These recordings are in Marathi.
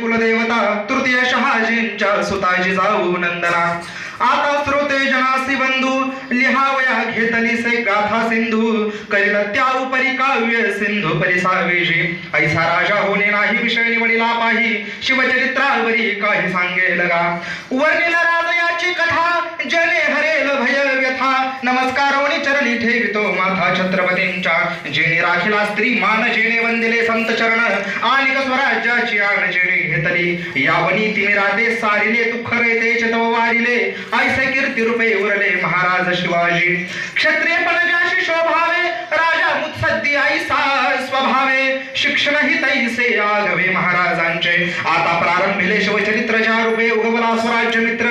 कुलदेवता तृतीय शहाजींच्या सुताजी जाऊ नंदना आता श्रोते जनासी बंधू लिहावया घेतली से गाथा सिंधू करील त्या उपरी काव्य सिंधू परिसावेशी ऐसा राजा होणे नाही विषय निवडिला पाही शिवचरित्रावरी काही सांगेल गा वर्णिल राजयाची कथा जने हरेल भय व्यथा नमस्कारोनी चरणी ठेवितो माथा छत्रपतींच्या जेणे राखिला स्त्री मान जेणे वंदिले संत चरण आणि स्वराज्याची आण जेणे घेतली यावनी तिने राधे सारिले तू खरे तेच तव वारिले ऐसे कीर्ती रूपे उरले महाराज शिवाजी क्षत्रिय पणजाशी शोभावे राजा मुत्सद्दी ऐसा स्वभावे शिक्षण ही तैसे आगवे महाराजांचे आता प्रारंभिले शिवचरित्र ज्या रूपे उगवला स्वराज्य मित्र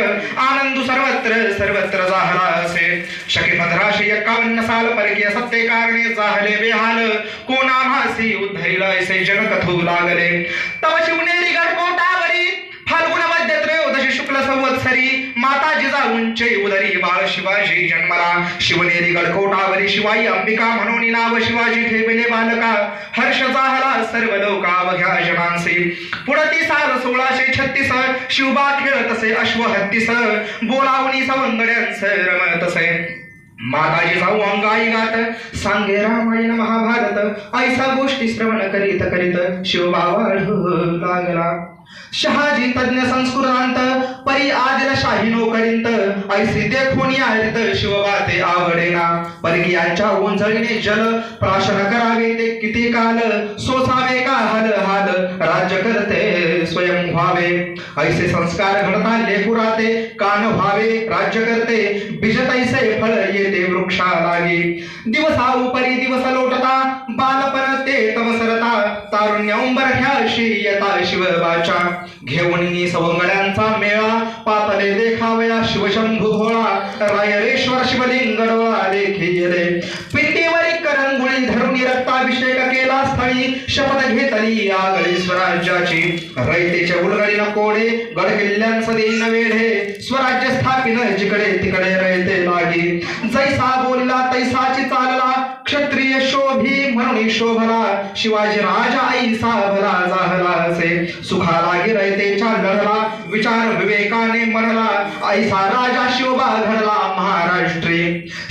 आनंद सर्वत्र जाहला असे शके 1551 साल परकीय सत्ते कारणे जाहले बेहाल कोणा भासी उद्धरिला ऐसे जनकथू लागले तव शिवनेरी गडकोटावरी फाल्गुन मध्य त्रयोदशी शुक्ल संवत्सरी माता जिजाऊंचे उदरी बाळ शिवाजी जन्मला शिवनेरी गडकोटावरी शिवाई अंबिका म्हणून नाव शिवाजी ठेविले बालका हर्ष जाहला सर्व लोकावघ्या जनांसी पुढती साल 1636 शिवबा खेळतसे अश्वहत्तीस बोलावणी सवंगड्यांस रमतसे माताजी जाऊ अंगाई गात सांगे रामायण महाभारत ऐसा गोष्टी श्रवण करीत करीत शिवबा वाढू लागला शहाजी तज्ञ संस्कृतांत परी आदिल शाही नोकरींत ऐसी देखोनी आयत शिवबा ते आवडेना परकीयांच्या ओंजळीने जल प्राशन करावे ते किती काल सोसावे का हल हाल राज्य करते स्वयं व्हावे ऐसे संस्कार घडता लेकुराते कान व्हावे राज्य करते बीज तैसे फळ येते वृक्षा लागे दिवसा उपरी दिवस लोटता बालपण ते तवसरता तारुण्य उंबरठ्याशी येता शिवबाच्या घेऊन सवंगड्यांचा मेळा पातले देखावया शिवशंभू भोळा रायरेश्वर शिवलिंग देखिले पिंडीवरी करंगुळी धरून रक्ताभिषेक केला स्थळी शपथ घेतली आगळी स्वराज्याची रयतेच्या उलगडीला कोडे गड किल्ल्यांच देईन वेढे स्वराज्य स्थापिन जिकडे तिकडे रयते लागी जैसा बोलला तैसाची चालला क्षत्रिय शोभी म्हणून शोभला शिवाजी राजा ऐसा भला जाहला असे सुखा लागी रयतेच्या लढला विचार विवेकाने म्हणला ऐसा राजा शिवबा घडला महाराष्ट्री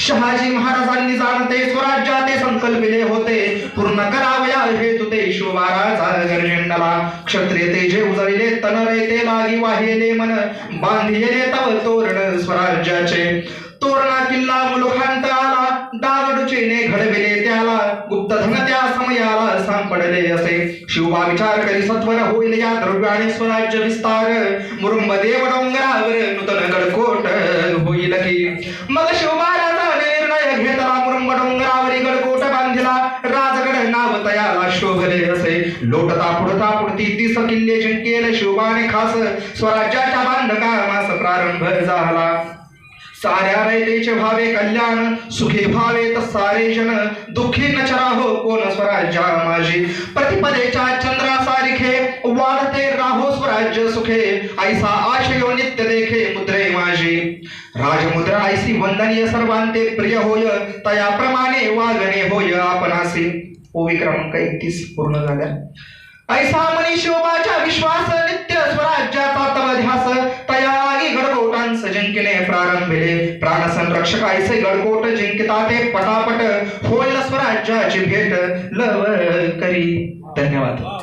शहाजी महाराजांनी जाणते स्वराज्याते संकल्पिले होते पूर्ण करावया हेतु ते शिवबा राजा गर्जंडला क्षत्रिय तेजे उजळले तन रयते लागी वाहिले मन बांधिले तव तोरण स्वराज्याचे तोरणा किल्ला मुलुखांत आला दागडुचेने घडविले त्याला गुप्त धन त्या समयाला सांपडले असे शिवबा विचार करी सत्वर होईल या द्रव्याने स्वराज्य विस्तार मुरुंब देव डोंगरावर नूतन गडकोट होईल की मग शिवबा राजाने निर्णय घेतला मुरुंब डोंगरावरी गडकोट बांधिला राजगड नाव तयाला शोभले असे लोटता पुढता पुढती 30 किल्ले जिंकेल शिवबाने खास स्वराज्याच्या बांधकामास प्रारंभ झाला साऱ्या रयतेचे भावे कल्याण सुखी भावे तर सारे जन दुःखी न चराहो कोण स्वराज्या माझी प्रतिपदेच्या चंद्रा सारिखे वाढते राहो स्वराज्य सुखे ऐसा आशयो नित्य देखे मुद्रे माझी राजमुद्रा ऐसी वंदनीय सर्वांते प्रिय होय तयाप्रमाणे वागणे होय आपणासी ओवी क्रमांक 31 पूर्ण झाल्या ऐसा मनी शिवबाच्या विश्वास नित्य स्वराज्याचा तव ध्यास तयागी गडकोटांस जिंकणे प्रारंभिले प्राण संरक्षक ऐसे गडकोट जिंकिता ते पटापट होईल स्वराज्याची भेट लव करी धन्यवाद.